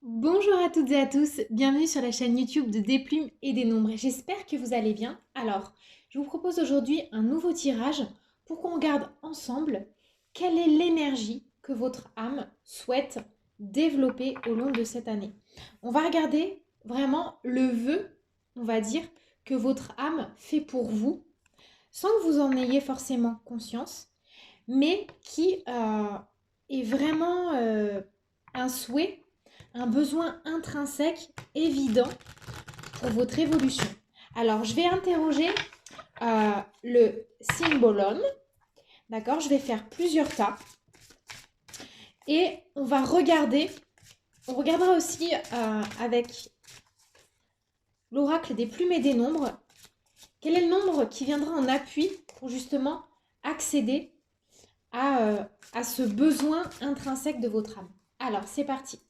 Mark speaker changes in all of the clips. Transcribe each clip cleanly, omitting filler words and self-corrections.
Speaker 1: Bonjour à toutes et à tous, bienvenue sur la chaîne YouTube de Des Plumes et des Nombres. J'espère que vous allez bien. Alors, je vous propose aujourd'hui un nouveau tirage pour qu'on regarde ensemble quelle est l'énergie que votre âme souhaite développer au long de cette année. On va regarder vraiment le vœu, on va dire, que votre âme fait pour vous, sans que vous en ayez forcément conscience, mais qui est vraiment un souhait, un besoin intrinsèque évident pour votre évolution. Alors, je vais interroger le symbolone, d'accord? Je vais faire plusieurs tas et on va regarder, on regardera aussi avec l'oracle des plumes et des nombres, quel est le nombre qui viendra en appui pour justement accéder à ce besoin intrinsèque de votre âme. Alors, c'est parti.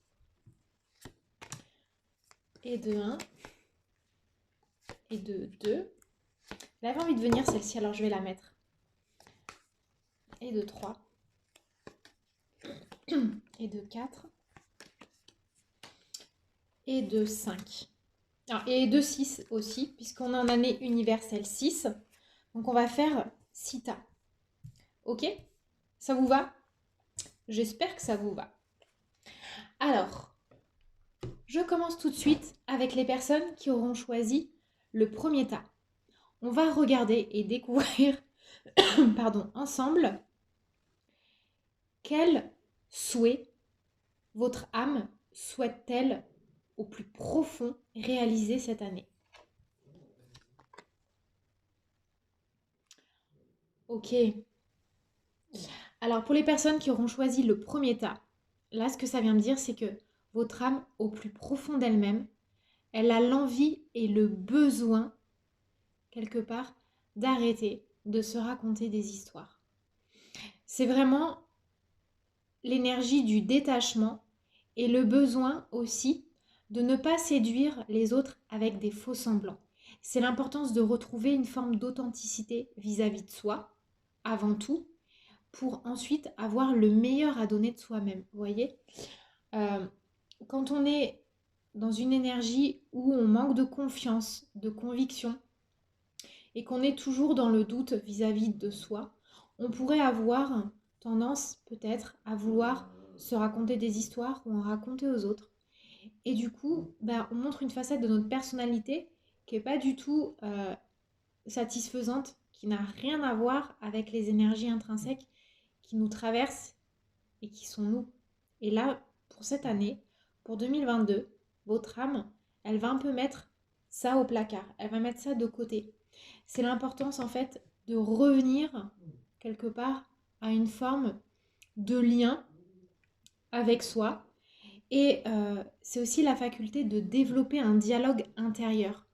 Speaker 1: Et de 1, et de 2. Elle avait envie de venir celle-ci, alors je vais la mettre. Et de 3, et de 4, et de 5. Ah, et de 6 aussi, puisqu'on est en année universelle 6. Donc on va faire 6 tas. Ok? Ça vous va? J'espère que ça vous va. Alors, je commence tout de suite avec les personnes qui auront choisi le premier tas. On va regarder et découvrir pardon, ensemble quel souhait votre âme souhaite-t-elle au plus profond réaliser cette année. Ok. Alors pour les personnes qui auront choisi le premier tas, là ce que ça vient me dire c'est que votre âme au plus profond d'elle-même, elle a l'envie et le besoin quelque part d'arrêter de se raconter des histoires. C'est vraiment l'énergie du détachement et le besoin aussi de ne pas séduire les autres avec des faux semblants. C'est l'importance de retrouver une forme d'authenticité vis-à-vis de soi, avant tout, pour ensuite avoir le meilleur à donner de soi-même. Vous voyez, euh, quand on est dans une énergie où on manque de confiance, de conviction, et qu'on est toujours dans le doute vis-à-vis de soi, on pourrait avoir tendance peut-être à vouloir se raconter des histoires ou en raconter aux autres. Et du coup, on montre une facette de notre personnalité qui n'est pas du tout satisfaisante, qui n'a rien à voir avec les énergies intrinsèques qui nous traversent et qui sont nous. Et là, pour cette année, pour 2022, votre âme, elle va un peu mettre ça au placard, elle va mettre ça de côté. C'est l'importance en fait de revenir quelque part à une forme de lien avec soi. Et c'est aussi la faculté de développer un dialogue intérieur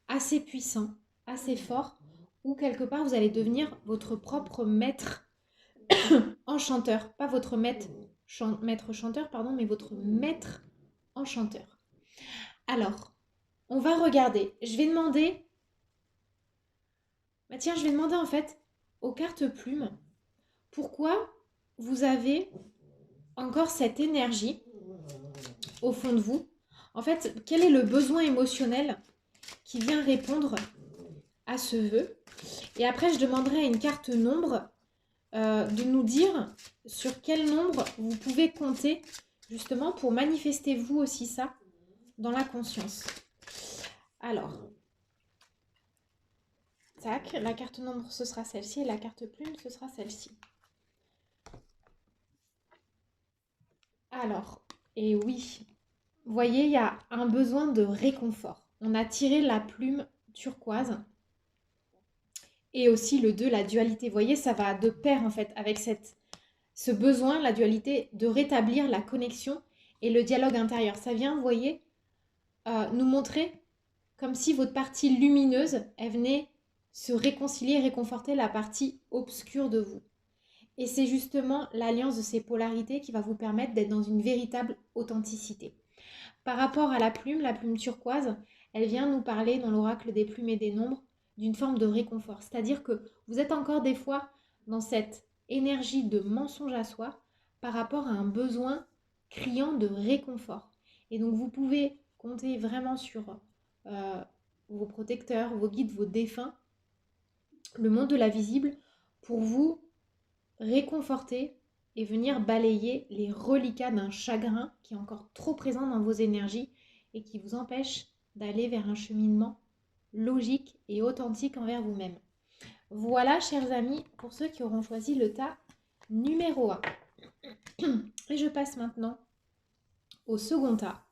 Speaker 1: assez puissant, assez fort, où quelque part vous allez devenir votre propre maître enchanteur. Pas votre maître chanteur, pardon, mais votre maître enchanteur. Alors, on va regarder. Je vais demander... Tiens, je vais demander en fait aux cartes plumes pourquoi vous avez encore cette énergie au fond de vous. En fait, quel est le besoin émotionnel qui vient répondre à ce vœu. Et après, je demanderai à une carte nombre de nous dire sur quel nombre vous pouvez compter justement pour manifester vous aussi ça dans la conscience. Alors, tac, la carte nombre ce sera celle-ci et la carte plume ce sera celle-ci. Alors, et oui, vous voyez, il y a un besoin de réconfort. On a tiré la plume turquoise et aussi le 2, la dualité. Vous voyez, ça va de pair en fait avec ce besoin, la dualité, de rétablir la connexion et le dialogue intérieur. Ça vient, vous voyez, nous montrer comme si votre partie lumineuse, elle venait se réconcilier et réconforter la partie obscure de vous. Et c'est justement l'alliance de ces polarités qui va vous permettre d'être dans une véritable authenticité. Par rapport à la plume turquoise, elle vient nous parler dans l'oracle des plumes et des nombres d'une forme de réconfort. C'est-à-dire que vous êtes encore des fois dans cette énergie de mensonge à soi par rapport à un besoin criant de réconfort. Et donc vous pouvez compter vraiment sur vos protecteurs, vos guides, vos défunts, le monde de l'invisible, pour vous réconforter et venir balayer les reliquats d'un chagrin qui est encore trop présent dans vos énergies et qui vous empêche d'aller vers un cheminement logique et authentique envers vous-même. Voilà, chers amis, pour ceux qui auront choisi le tas numéro 1. Et je passe maintenant au second tas.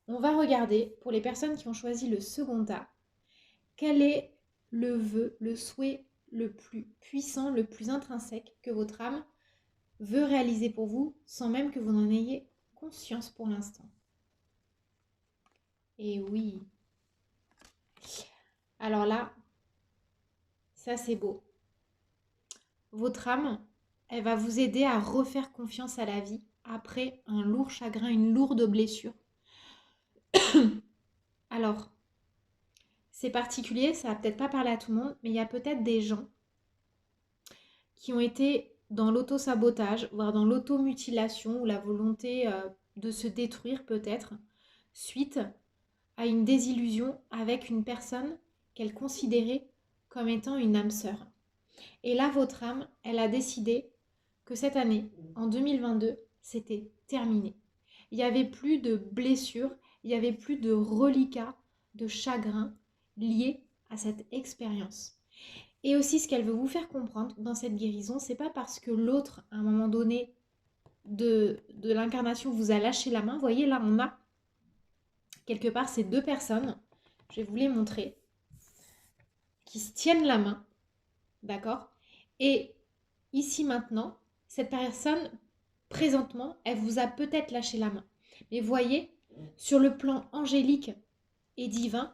Speaker 1: On va regarder, pour les personnes qui ont choisi le second tas, quel est le vœu, le souhait le plus puissant, le plus intrinsèque que votre âme veut réaliser pour vous, sans même que vous n'en ayez conscience pour l'instant. Et oui. Alors là, ça c'est beau. Votre âme, elle va vous aider à refaire confiance à la vie après un lourd chagrin, une lourde blessure. Alors, c'est particulier, ça va peut-être pas parler à tout le monde, mais il y a peut-être des gens qui ont été dans l'auto-sabotage, voire dans l'automutilation ou la volonté de se détruire peut-être, suite à une désillusion avec une personne qu'elle considérait comme étant une âme sœur. Et là, votre âme, elle a décidé que cette année, en 2022, c'était terminé. Il n'y avait plus de blessures, il n'y avait plus de reliquats, de chagrins liés à cette expérience. Et aussi, ce qu'elle veut vous faire comprendre dans cette guérison, c'est pas parce que l'autre, à un moment donné de l'incarnation, vous a lâché la main. Vous voyez, là, on a quelque part ces deux personnes, je vais vous les montrer, qui se tiennent la main, d'accord? Et ici, maintenant, cette personne, présentement, elle vous a peut-être lâché la main. Mais voyez, sur le plan angélique et divin,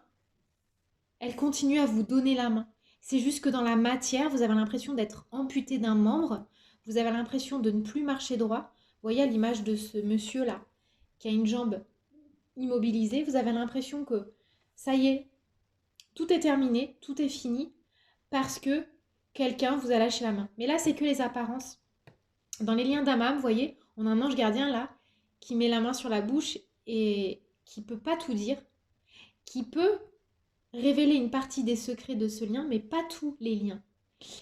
Speaker 1: elle continue à vous donner la main. C'est juste que dans la matière, vous avez l'impression d'être amputé d'un membre, vous avez l'impression de ne plus marcher droit. Vous voyez à l'image de ce monsieur-là, qui a une jambe immobilisée, vous avez l'impression que ça y est, tout est terminé, tout est fini, parce que quelqu'un vous a lâché la main. Mais là, c'est que les apparences. Dans les liens d'Amam, vous voyez, on a un ange gardien là, qui met la main sur la bouche et qui ne peut pas tout dire, qui peut révéler une partie des secrets de ce lien, mais pas tous les liens.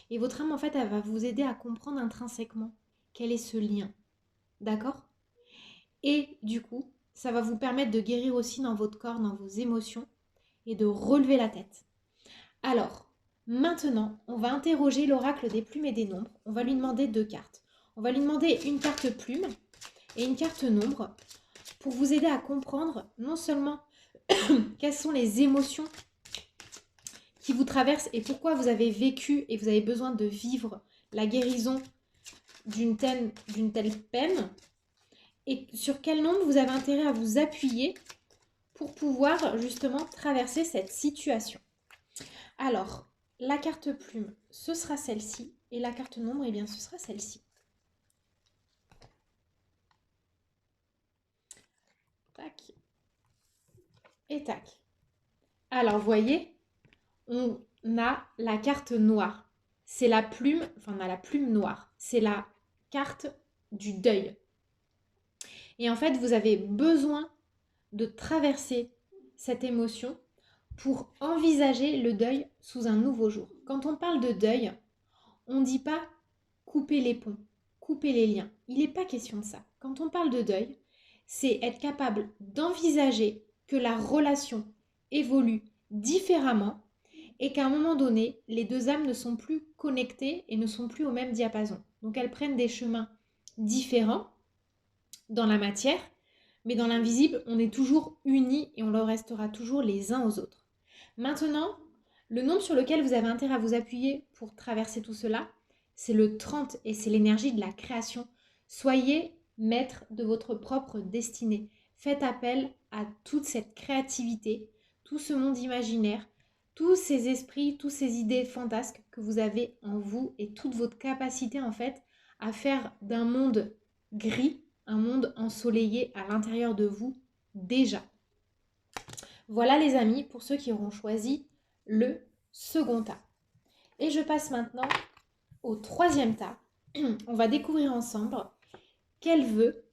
Speaker 1: Et votre âme, en fait, elle va vous aider à comprendre intrinsèquement quel est ce lien. D'accord? Et du coup, ça va vous permettre de guérir aussi dans votre corps, dans vos émotions, et de relever la tête. Alors, maintenant, on va interroger l'oracle des plumes et des nombres. On va lui demander 2 cartes. On va lui demander une carte plume et une carte nombre pour vous aider à comprendre non seulement quelles sont les émotions qui vous traversent et pourquoi vous avez vécu et vous avez besoin de vivre la guérison d'une telle peine, et sur quel nombre vous avez intérêt à vous appuyer pour pouvoir justement traverser cette situation. Alors, la carte plume, ce sera celle-ci, et la carte nombre, eh bien, ce sera celle-ci. Tac. Et tac. Alors, vous voyez, on a la carte noire. C'est la plume, enfin, on a la plume noire. C'est la carte du deuil. Et en fait, vous avez besoin de traverser cette émotion pour envisager le deuil sous un nouveau jour. Quand on parle de deuil, on ne dit pas couper les ponts, couper les liens. Il n'est pas question de ça. Quand on parle de deuil, c'est être capable d'envisager que la relation évolue différemment et qu'à un moment donné, les deux âmes ne sont plus connectées et ne sont plus au même diapason. Donc elles prennent des chemins différents dans la matière, mais dans l'invisible, on est toujours unis et on le restera toujours les uns aux autres. Maintenant, le nombre sur lequel vous avez intérêt à vous appuyer pour traverser tout cela, c'est le 30 et c'est l'énergie de la création. Soyez maître de votre propre destinée. Faites appel à toute cette créativité, tout ce monde imaginaire, tous ces esprits, toutes ces idées fantasques que vous avez en vous et toute votre capacité en fait à faire d'un monde gris un monde ensoleillé à l'intérieur de vous déjà. Voilà les amis pour ceux qui auront choisi le second tas. Et je passe maintenant au troisième tas. On va découvrir ensemble quel vœu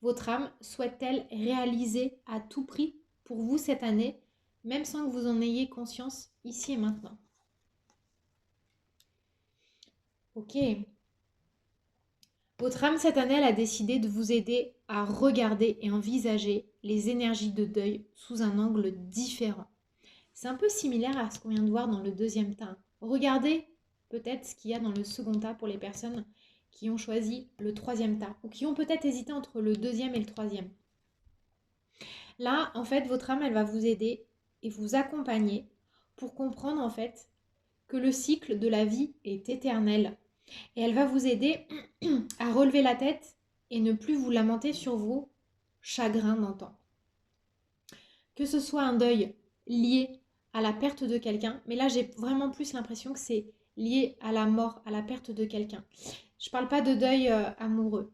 Speaker 1: votre âme souhaite-t-elle réaliser à tout prix pour vous cette année, même sans que vous en ayez conscience ici et maintenant? Ok. Votre âme cette année, elle a décidé de vous aider à regarder et envisager les énergies de deuil sous un angle différent. C'est un peu similaire à ce qu'on vient de voir dans le deuxième tas. Regardez peut-être ce qu'il y a dans le second tas pour les personnes qui ont choisi le troisième tas ou qui ont peut-être hésité entre le deuxième et le troisième. Là, en fait, votre âme, elle va vous aider et vous accompagner pour comprendre en fait que le cycle de la vie est éternel. Et elle va vous aider à relever la tête et ne plus vous lamenter sur vos chagrins d'antan. Que ce soit un deuil lié à la perte de quelqu'un, mais là j'ai vraiment plus l'impression que c'est lié à la mort, à la perte de quelqu'un. Je ne parle pas de deuil amoureux.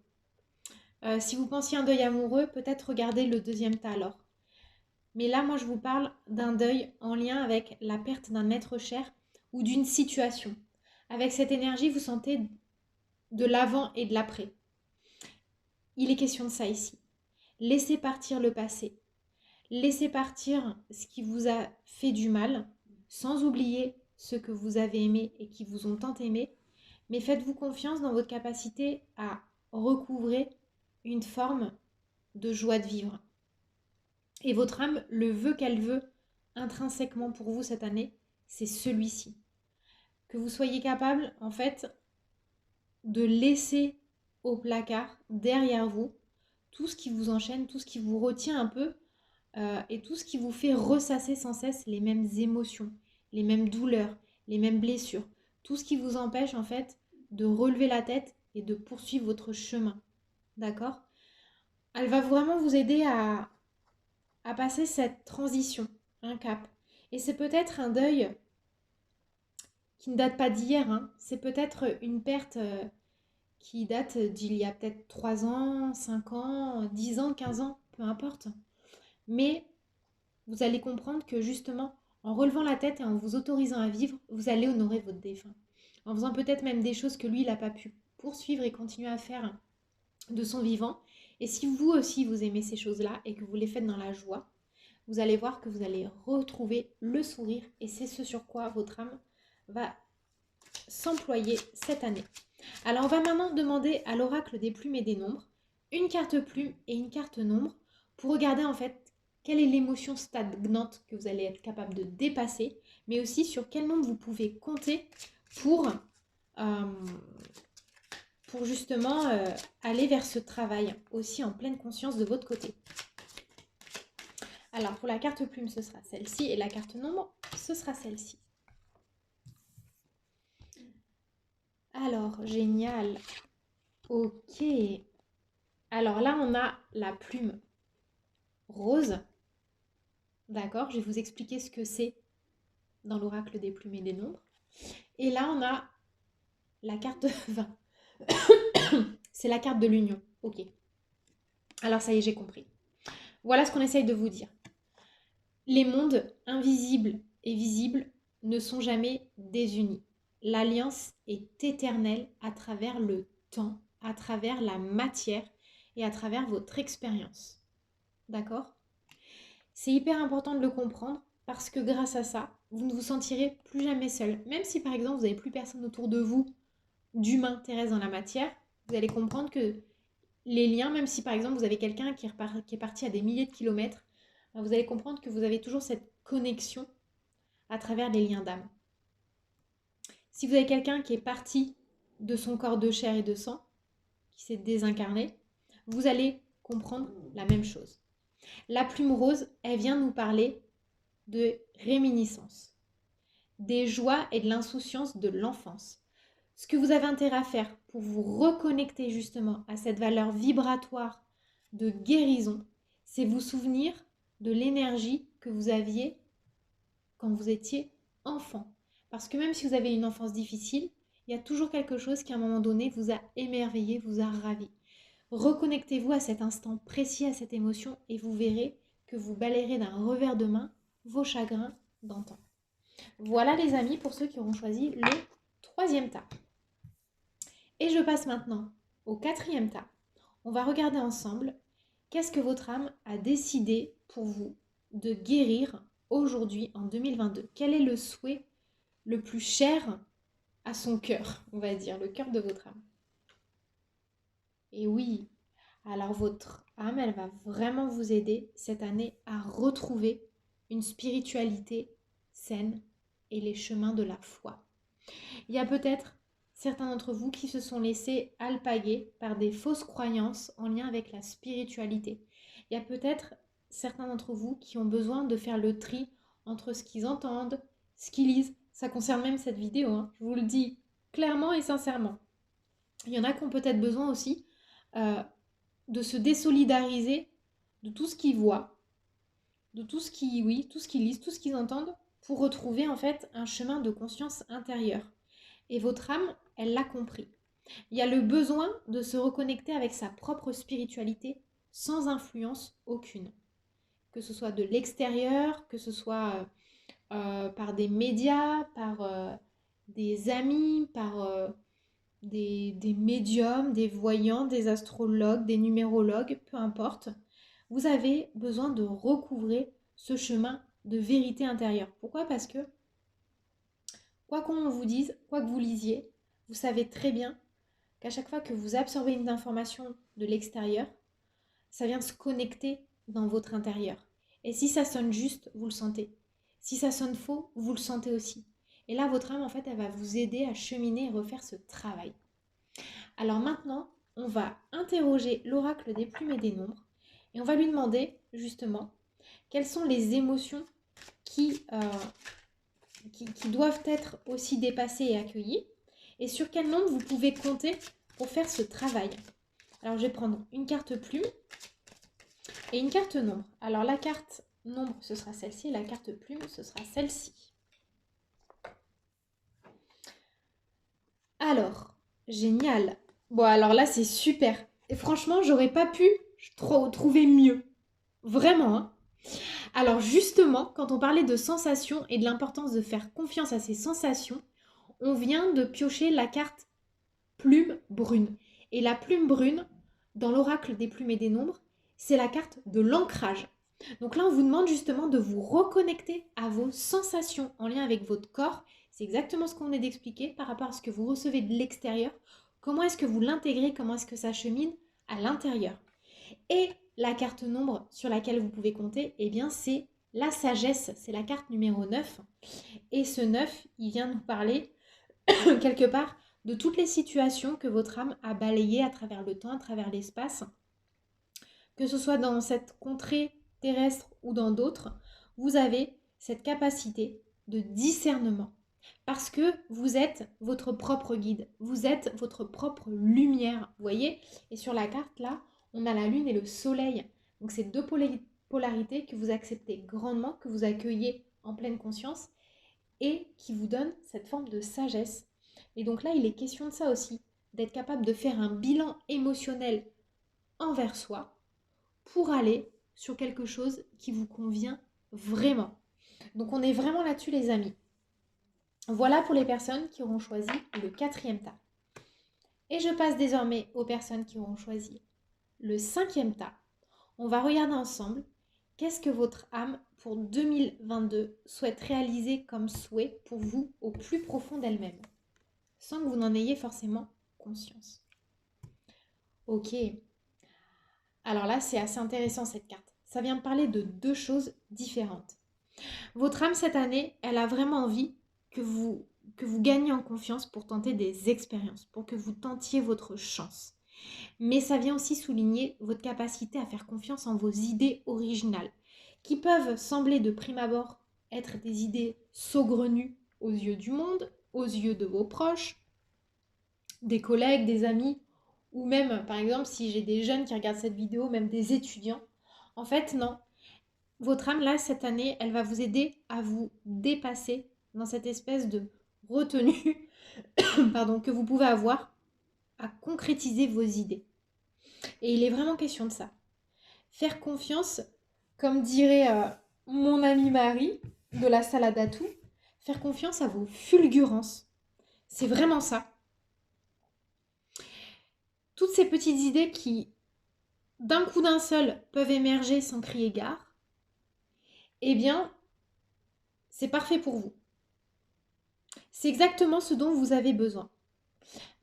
Speaker 1: Si vous pensiez un deuil amoureux, peut-être regardez le deuxième tas alors. Mais là, moi, je vous parle d'un deuil en lien avec la perte d'un être cher ou d'une situation. Avec cette énergie, vous sentez de l'avant et de l'après. Il est question de ça ici. Laissez partir le passé. Laissez partir ce qui vous a fait du mal, sans oublier ceux que vous avez aimés et qui vous ont tant aimé. Mais faites-vous confiance dans votre capacité à recouvrer une forme de joie de vivre. Et votre âme, le vœu qu'elle veut intrinsèquement pour vous cette année, c'est celui-ci. Que vous soyez capable, en fait, de laisser au placard, derrière vous, tout ce qui vous enchaîne, tout ce qui vous retient un peu et tout ce qui vous fait ressasser sans cesse les mêmes émotions, les mêmes douleurs, les mêmes blessures. Tout ce qui vous empêche, en fait, de relever la tête et de poursuivre votre chemin. D'accord? Elle va vraiment vous aider à passer cette transition, un cap. Et c'est peut-être un deuil qui ne date pas d'hier, hein. C'est peut-être une perte qui date d'il y a peut-être 3 ans, 5 ans, 10 ans, 15 ans, peu importe. Mais vous allez comprendre que justement, en relevant la tête et en vous autorisant à vivre, vous allez honorer votre défunt. En faisant peut-être même des choses que lui, il n'a pas pu poursuivre et continuer à faire de son vivant. Et si vous aussi, vous aimez ces choses-là et que vous les faites dans la joie, vous allez voir que vous allez retrouver le sourire et c'est ce sur quoi votre âme va s'employer cette année. Alors on va maintenant demander à l'oracle des plumes et des nombres une carte plume et une carte nombre pour regarder en fait quelle est l'émotion stagnante que vous allez être capable de dépasser, mais aussi sur quel nombre vous pouvez compter pour justement aller vers ce travail aussi en pleine conscience de votre côté. Alors pour la carte plume ce sera celle-ci et la carte nombre ce sera celle-ci. Alors génial. Ok. Alors là on a la plume rose. D'accord, je vais vous expliquer ce que c'est dans l'oracle des plumes et des nombres. Et là on a la carte 20. C'est la carte de l'union. Ok. Alors ça y est, j'ai compris. Voilà ce qu'on essaye de vous dire. Les mondes invisibles et visibles ne sont jamais désunis. L'alliance est éternelle à travers le temps, à travers la matière et à travers votre expérience. D'accord? C'est hyper important de le comprendre parce que grâce à ça, vous ne vous sentirez plus jamais seul. Même si par exemple vous n'avez plus personne autour de vous d'humain terrestre dans la matière, vous allez comprendre que les liens, même si par exemple vous avez quelqu'un qui est parti à des milliers de kilomètres, vous allez comprendre que vous avez toujours cette connexion à travers les liens d'âme. Si vous avez quelqu'un qui est parti de son corps de chair et de sang, qui s'est désincarné, vous allez comprendre la même chose. La plume rose, elle vient nous parler de réminiscence, des joies et de l'insouciance de l'enfance. Ce que vous avez intérêt à faire pour vous reconnecter justement à cette valeur vibratoire de guérison, c'est vous souvenir de l'énergie que vous aviez quand vous étiez enfant. Parce que même si vous avez une enfance difficile, il y a toujours quelque chose qui à un moment donné vous a émerveillé, vous a ravi. Reconnectez-vous à cet instant précis, à cette émotion et vous verrez que vous balayerez d'un revers de main vos chagrins d'antan. Voilà les amis pour ceux qui auront choisi le troisième tas. Et je passe maintenant au quatrième tas. On va regarder ensemble Qu'est-ce que votre âme a décidé pour vous de guérir aujourd'hui en 2022? Quel est le souhait le plus cher à son cœur, on va dire, le cœur de votre âme? Et oui, alors votre âme, elle va vraiment vous aider cette année à retrouver une spiritualité saine et les chemins de la foi. Il y a peut-être certains d'entre vous qui se sont laissés alpaguer par des fausses croyances en lien avec la spiritualité. Il y a peut-être certains d'entre vous qui ont besoin de faire le tri entre ce qu'ils entendent, ce qu'ils lisent. Ça concerne même cette vidéo, hein. Je vous le dis clairement et sincèrement. Il y en a qui ont peut-être besoin aussi euh, de se désolidariser de tout ce qu'ils voient, de tout ce qu'ils, oui, tout ce qu'ils lisent, tout ce qu'ils entendent, pour retrouver en fait un chemin de conscience intérieure. Et votre âme, elle l'a compris. Il y a le besoin de se reconnecter avec sa propre spiritualité sans influence aucune. Que ce soit de l'extérieur, que ce soit par des médias, par des amis, par des médiums, des voyants, des astrologues, des numérologues, peu importe. Vous avez besoin de recouvrer ce chemin de vérité intérieure. Pourquoi? Parce que quoi qu'on vous dise, quoi que vous lisiez, vous savez très bien qu'à chaque fois que vous absorbez une information de l'extérieur, ça vient se connecter dans votre intérieur. Et si ça sonne juste, vous le sentez. Si ça sonne faux, vous le sentez aussi. Et là, votre âme, en fait, elle va vous aider à cheminer et refaire ce travail. Alors maintenant, on va interroger l'oracle des plumes et des nombres et on va lui demander justement quelles sont les émotions qui, qui doivent être aussi dépassées et accueillies et sur quel nombre vous pouvez compter pour faire ce travail. Alors je vais prendre une carte plume et une carte nombre. Alors la carte nombre, ce sera celle-ci et la carte plume, ce sera celle-ci. Alors, génial. Bon, alors là, c'est super. Et franchement, j'aurais pas pu trouver mieux. Vraiment, hein. Alors justement, quand on parlait de sensations et de l'importance de faire confiance à ces sensations, on vient de piocher la carte plume brune. Et la plume brune, dans l'oracle des plumes et des nombres, c'est la carte de l'ancrage. Donc là, on vous demande justement de vous reconnecter à vos sensations en lien avec votre corps. C'est exactement ce qu'on vient d'expliquer par rapport à ce que vous recevez de l'extérieur. Comment est-ce que vous l'intégrez, comment est-ce que ça chemine à l'intérieur. Et la carte nombre sur laquelle vous pouvez compter, eh bien c'est la sagesse, c'est la carte numéro 9. Et ce 9, il vient nous parler quelque part de toutes les situations que votre âme a balayées à travers le temps, à travers l'espace, que ce soit dans cette contrée terrestre ou dans d'autres, vous avez cette capacité de discernement. Parce que vous êtes votre propre guide, vous êtes votre propre lumière, vous voyez. Et sur la carte là, on a la lune et le soleil. Donc c'est deux polarités que vous acceptez grandement, que vous accueillez en pleine conscience et qui vous donnent cette forme de sagesse. Et donc là, il est question de ça aussi, d'être capable de faire un bilan émotionnel envers soi pour aller sur quelque chose qui vous convient vraiment. Donc on est vraiment là-dessus les amis. Voilà pour les personnes qui auront choisi le 4e tas. Et je passe désormais aux personnes qui auront choisi le 5e tas. On va regarder ensemble qu'est-ce que votre âme pour 2022 souhaite réaliser comme souhait pour vous au plus profond d'elle-même, sans que vous n'en ayez forcément conscience. Ok. Alors là, c'est assez intéressant cette carte. Ça vient me parler de deux choses différentes. Votre âme cette année, elle a vraiment envie que vous gagnez en confiance pour tenter des expériences, pour que vous tentiez votre chance. Mais ça vient aussi souligner votre capacité à faire confiance en vos idées originales, qui peuvent sembler de prime abord être des idées saugrenues aux yeux du monde, aux yeux de vos proches, des collègues, des amis, ou même, par exemple, si j'ai des jeunes qui regardent cette vidéo, même des étudiants. En fait, non. Votre âme, là, cette année, elle va vous aider à vous dépasser dans cette espèce de retenue pardon, que vous pouvez avoir à concrétiser vos idées. Et il est vraiment question de ça. Faire confiance, comme dirait mon amie Marie de la salade à tout, faire confiance à vos fulgurances. C'est vraiment ça. Toutes ces petites idées qui d'un coup d'un seul peuvent émerger sans crier gare, eh bien, c'est parfait pour vous. C'est exactement ce dont vous avez besoin.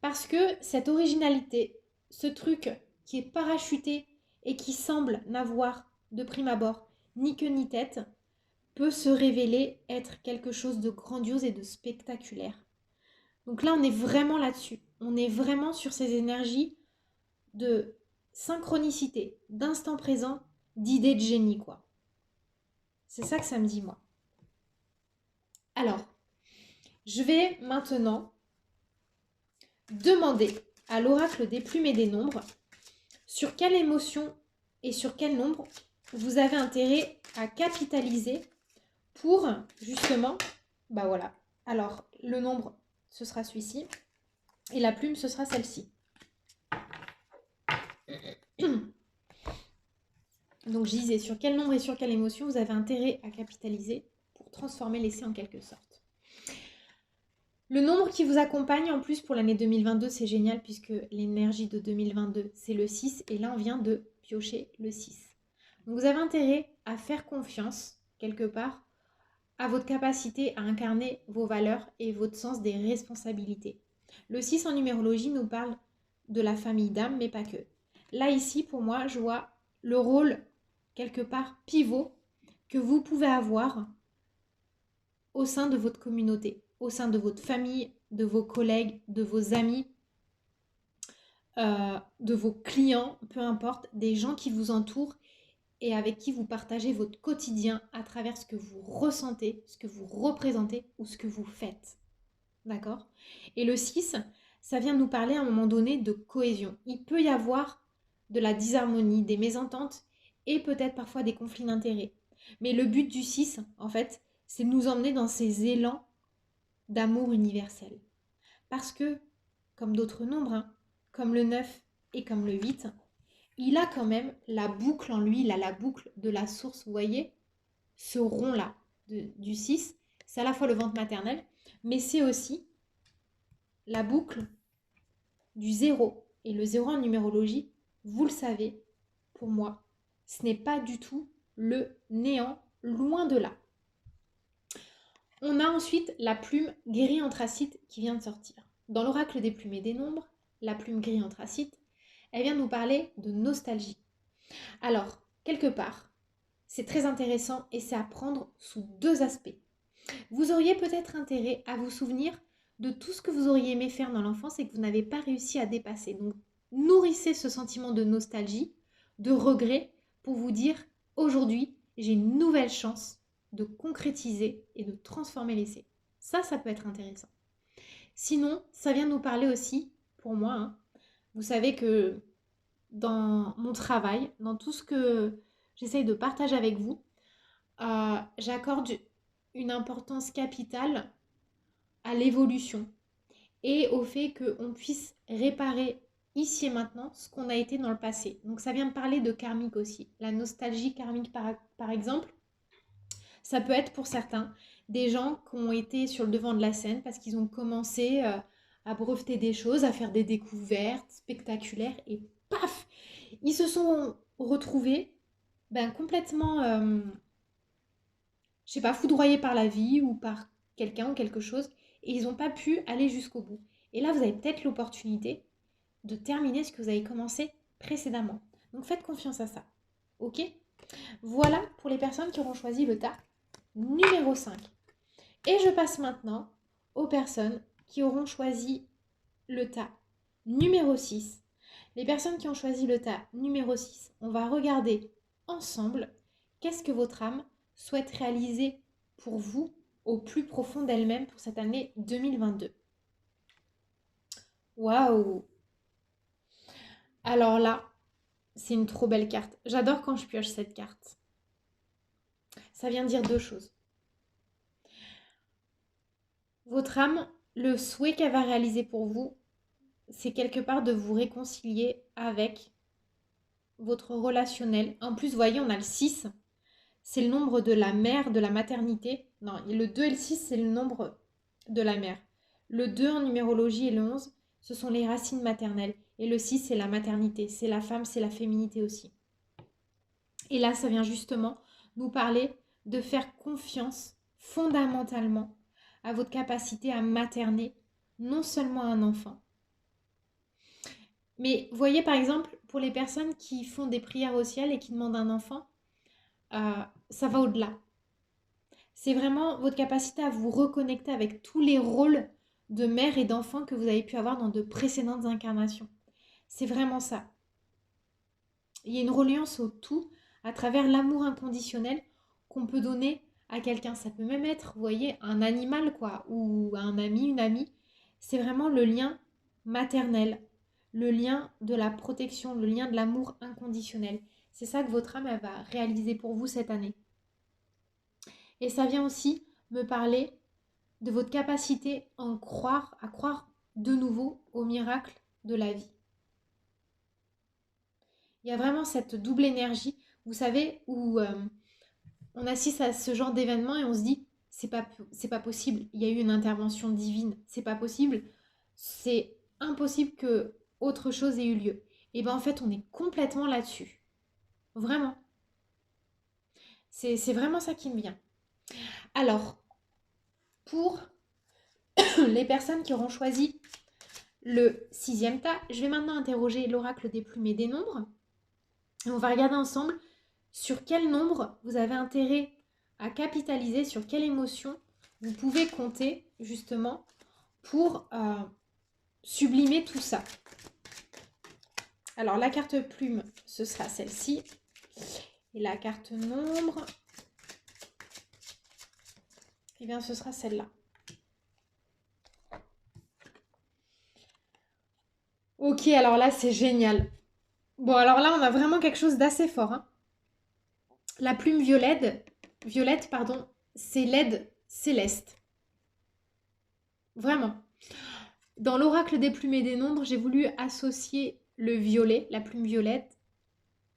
Speaker 1: Parce que cette originalité, ce truc qui est parachuté et qui semble n'avoir de prime abord ni queue ni tête, peut se révéler être quelque chose de grandiose et de spectaculaire. Donc là, on est vraiment là-dessus. On est vraiment sur ces énergies de synchronicité, d'instant présent, d'idée de génie, quoi. C'est ça que ça me dit, moi. Alors, je vais maintenant demander à l'oracle des plumes et des nombres sur quelle émotion et sur quel nombre vous avez intérêt à capitaliser pour justement, bah voilà. Alors, le nombre, ce sera celui-ci et la plume, ce sera celle-ci. Donc, je disais sur quel nombre et sur quelle émotion vous avez intérêt à capitaliser pour transformer l'essai en quelque sorte. Le nombre qui vous accompagne en plus pour l'année 2022, c'est génial puisque l'énergie de 2022, c'est le 6 et là, on vient de piocher le 6. Donc, vous avez intérêt à faire confiance quelque part à votre capacité à incarner vos valeurs et votre sens des responsabilités. Le 6 en numérologie nous parle de la famille d'âme, mais pas que. Là, ici, pour moi, je vois le rôle, quelque part, pivot que vous pouvez avoir au sein de votre communauté, au sein de votre famille, de vos collègues, de vos amis, de vos clients, peu importe, des gens qui vous entourent et avec qui vous partagez votre quotidien à travers ce que vous ressentez, ce que vous représentez ou ce que vous faites. D'accord? Et le 6, ça vient nous parler à un moment donné de cohésion. Il peut y avoir de la disharmonie, des mésententes et peut-être parfois des conflits d'intérêts. Mais le but du 6, en fait, c'est de nous emmener dans ces élans d'amour universel. Parce que, comme d'autres nombres, hein, comme le 9 et comme le 8, il a quand même la boucle en lui, il a la boucle de la source, vous voyez, ce rond-là du 6, c'est à la fois le ventre maternel, mais c'est aussi la boucle du 0. Et le 0 en numérologie, vous le savez, pour moi, ce n'est pas du tout le néant, loin de là. On a ensuite la plume gris anthracite qui vient de sortir. Dans l'oracle des plumes et des nombres, la plume gris anthracite, elle vient nous parler de nostalgie. Alors, quelque part, c'est très intéressant et c'est à prendre sous deux aspects. Vous auriez peut-être intérêt à vous souvenir de tout ce que vous auriez aimé faire dans l'enfance et que vous n'avez pas réussi à dépasser. Donc, nourrissez ce sentiment de nostalgie, de regret, pour vous dire, aujourd'hui, j'ai une nouvelle chance de concrétiser et de transformer l'essai. Ça peut être intéressant. Sinon, ça vient nous parler aussi, pour moi, hein, vous savez que dans mon travail, dans tout ce que j'essaye de partager avec vous, j'accorde une importance capitale à l'évolution et au fait qu'on puisse réparer ici et maintenant ce qu'on a été dans le passé. Donc ça vient me parler de karmique aussi. La nostalgie karmique par exemple, ça peut être pour certains des gens qui ont été sur le devant de la scène parce qu'ils ont commencé à breveter des choses, à faire des découvertes spectaculaires et paf, ils se sont retrouvés complètement, je sais pas, foudroyés par la vie ou par quelqu'un ou quelque chose et ils n'ont pas pu aller jusqu'au bout. Et là, vous avez peut-être l'opportunité de terminer ce que vous avez commencé précédemment. Donc faites confiance à ça. Ok? Voilà pour les personnes qui auront choisi le tas numéro 5. Et je passe maintenant aux personnes qui auront choisi le tas numéro 6. Les personnes qui ont choisi le tas numéro 6, on va regarder ensemble qu'est-ce que votre âme souhaite réaliser pour vous au plus profond d'elle-même pour cette année 2022. Waouh! Alors là, c'est une trop belle carte. J'adore quand je pioche cette carte. Ça vient dire deux choses. Votre âme, le souhait qu'elle va réaliser pour vous, c'est quelque part de vous réconcilier avec votre relationnel. En plus, vous voyez, on a le 6. C'est le nombre de la mère, de la maternité. Non, le 2 et le 6, c'est le nombre de la mère. Le 2 en numérologie et le 11, ce sont les racines maternelles. Et le 6, c'est la maternité, c'est la femme, c'est la féminité aussi. Et là, ça vient justement nous parler de faire confiance fondamentalement à votre capacité à materner non seulement un enfant. Mais voyez par exemple, pour les personnes qui font des prières au ciel et qui demandent un enfant, ça va au-delà. C'est vraiment votre capacité à vous reconnecter avec tous les rôles de mère et d'enfant que vous avez pu avoir dans de précédentes incarnations. C'est vraiment ça. Il y a une reliance au tout à travers l'amour inconditionnel qu'on peut donner à quelqu'un. Ça peut même être, vous voyez, un animal, quoi, ou un ami, une amie. C'est vraiment le lien maternel, le lien de la protection, le lien de l'amour inconditionnel. C'est ça que votre âme, elle va réaliser pour vous cette année. Et ça vient aussi me parler de votre capacité à croire de nouveau au miracle de la vie. Il y a vraiment cette double énergie, vous savez, où on assiste à ce genre d'événement et on se dit, c'est pas possible, il y a eu une intervention divine, c'est pas possible, c'est impossible que autre chose ait eu lieu. Et bien en fait, on est complètement là-dessus. Vraiment. C'est vraiment ça qui me vient. Alors, pour les personnes qui auront choisi le 6e tas, je vais maintenant interroger l'oracle des plumes et des nombres. Et on va regarder ensemble sur quel nombre vous avez intérêt à capitaliser, sur quelle émotion vous pouvez compter justement pour sublimer tout ça. Alors la carte plume, ce sera celle-ci. Et la carte nombre, eh bien ce sera celle-là. Ok, alors là c'est génial. Bon, alors là on a vraiment quelque chose d'assez fort. Hein. La plume violette, c'est l'aide céleste. Vraiment. Dans l'oracle des plumes et des nombres, j'ai voulu associer le violet, la plume violette,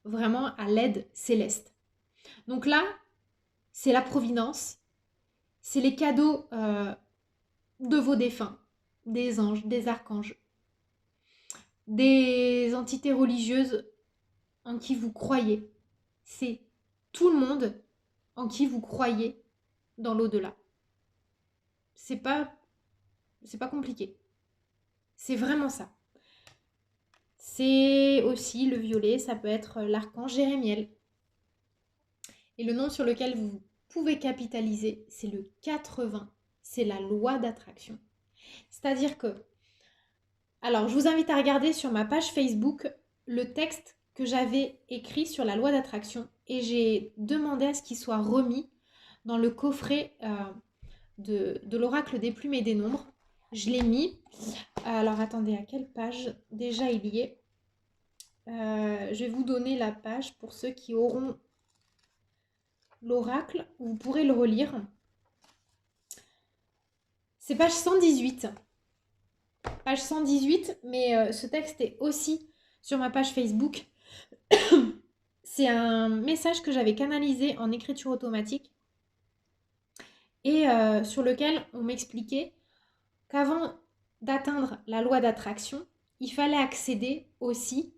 Speaker 1: vraiment à l'aide céleste. Donc là, c'est la providence, c'est les cadeaux de vos défunts, des anges, des archanges, des entités religieuses en qui vous croyez. C'est tout le monde en qui vous croyez dans l'au-delà. C'est pas compliqué. C'est vraiment ça. C'est aussi le violet, ça peut être l'archange Jérémiel. Et le nom sur lequel vous pouvez capitaliser, c'est le 80. C'est la loi d'attraction. C'est-à-dire que, alors je vous invite à regarder sur ma page Facebook le texte que j'avais écrit sur la loi d'attraction et j'ai demandé à ce qu'il soit remis dans le coffret de l'oracle des plumes et des nombres. Je l'ai mis. Alors attendez, à quelle page déjà il y est je vais vous donner la page pour ceux qui auront l'oracle. Vous pourrez le relire. C'est page 118. Page 118, mais ce texte est aussi sur ma page Facebook. C'est un message que j'avais canalisé en écriture automatique et sur lequel on m'expliquait qu'avant d'atteindre la loi d'attraction, il fallait accéder aussi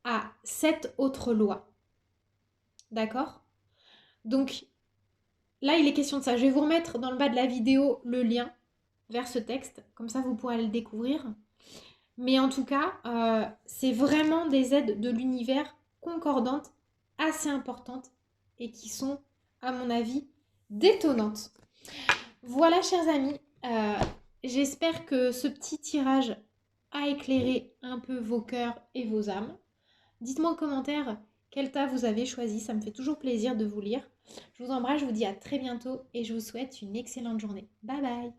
Speaker 1: à 7 autres lois. D'accord ? Donc là, il est question de ça. Je vais vous remettre dans le bas de la vidéo le lien vers ce texte. Comme ça, vous pourrez le découvrir. Mais en tout cas, c'est vraiment des aides de l'univers concordantes, assez importantes et qui sont, à mon avis, détonnantes. Voilà, chers amis. J'espère que ce petit tirage a éclairé un peu vos cœurs et vos âmes. Dites-moi en commentaire quel tas vous avez choisi. Ça me fait toujours plaisir de vous lire. Je vous embrasse, je vous dis à très bientôt et je vous souhaite une excellente journée. Bye bye!